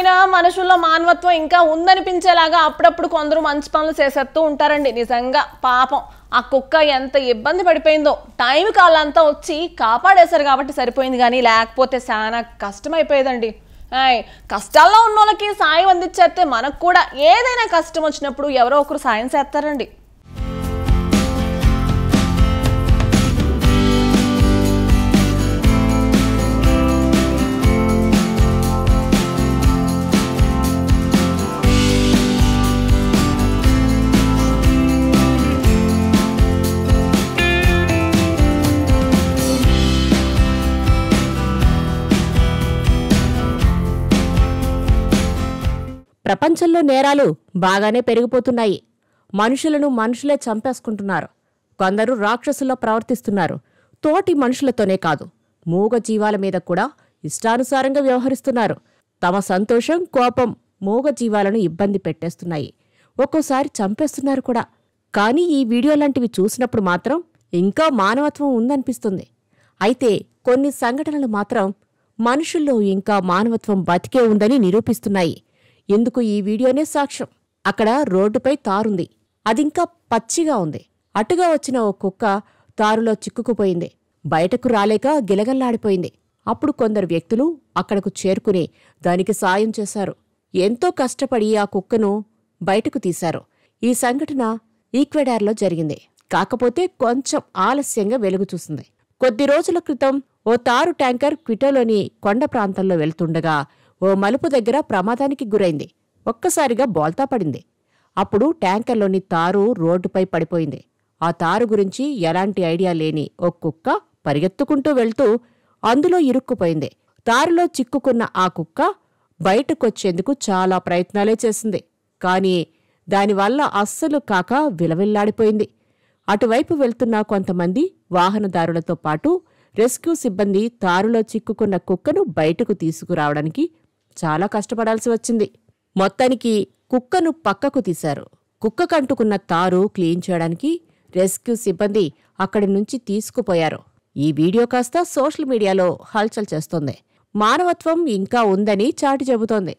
అయినా మనుషుల్లో మానవత్వం ఇంకా ఉందనిపించేలాగా అప్పుడప్పుడు కొందరు మంచి పనులు చేసేస్తూ ఉంటారండి. నిజంగా పాపం ఆ కుక్క ఎంత ఇబ్బంది పడిపోయిందో. టైంకి వాళ్ళంతా వచ్చి కాపాడేశారు కాబట్టి సరిపోయింది, కానీ లేకపోతే చాలా కష్టమైపోయేదండి. కష్టాల్లో ఉన్న వాళ్ళకి సాయం అందించేస్తే మనకు కూడా ఏదైనా కష్టం వచ్చినప్పుడు ఎవరో ఒకరు సాయం చేస్తారండి. ప్రపంచంలో నేరాలు బాగానే పెరిగిపోతున్నాయి. మనుషులను మనుషులే చంపేసుకుంటున్నారు. కొందరు రాక్షసుల్లో ప్రవర్తిస్తున్నారు. తోటి మనుషులతోనే కాదు, మూగ జీవాల మీద కూడా ఇష్టానుసారంగా వ్యవహరిస్తున్నారు. తమ సంతోషం, కోపం మూగ జీవాలను ఇబ్బంది పెట్టేస్తున్నాయి. ఒక్కోసారి చంపేస్తున్నారు కూడా. కానీ ఈ వీడియో లాంటివి చూసినప్పుడు మాత్రం ఇంకా మానవత్వం ఉందనిపిస్తుంది. అయితే కొన్ని సంఘటనలు మాత్రం మనుషుల్లో ఇంకా మానవత్వం బతికే ఉందని నిరూపిస్తున్నాయి. ఎందుకు ఈ వీడియోనే సాక్ష్యం. అక్కడ రోడ్డుపై తారుంది. అదింకా పచ్చిగా ఉంది. అటుగా వచ్చిన ఓ కుక్క తారులో చిక్కుకుపోయింది. బయటకు రాలేక గిలగల్లాడిపోయింది. అప్పుడు కొందరు వ్యక్తులు అక్కడకు చేరుకుని దానికి సాయం చేశారు. ఎంతో కష్టపడి ఆ కుక్కను బయటకు తీశారు. ఈ సంఘటన ఈక్వెడార్లో జరిగింది. కాకపోతే కొంచెం ఆలస్యంగా వెలుగు చూసింది. కొద్ది రోజుల క్రితం ఓ తారు ట్యాంకర్ క్విటోలోని కొండ ప్రాంతంలో వెళ్తుండగా ఓ మలుపు దగ్గర ప్రమాదానికి గురైంది. ఒక్కసారిగా బోల్తా పడింది. అప్పుడు ట్యాంకర్లోని తారు రోడ్డుపై పడిపోయింది. ఆ తారు గురించి ఎలాంటి ఐడియా లేని ఓ కుక్క పరిగెత్తుకుంటూ వెళ్తూ అందులో ఇరుక్కుపోయింది. తారులో చిక్కుకున్న ఆ కుక్క బయటకొచ్చేందుకు చాలా ప్రయత్నాలే చేసింది. కానీ దానివల్ల అస్సలు కాక విలవిల్లాడిపోయింది. అటువైపు వెళ్తున్న కొంతమంది వాహనదారులతో పాటు రెస్క్యూ సిబ్బంది తారులో చిక్కుకున్న కుక్కను బయటకు తీసుకురావడానికి చాలా కష్టపడాల్సి వచ్చింది. మొత్తానికి కుక్కను పక్కకు తీశారు. కుక్కకంటుకున్న తారు క్లీన్ చేయడానికి రెస్క్యూ సిబ్బంది అక్కడి నుంచి తీసుకుపోయారు. ఈ వీడియో కాస్త సోషల్ మీడియాలో హల్చల్ చేస్తోంది. మానవత్వం ఇంకా ఉందని చాటి చెబుతోంది.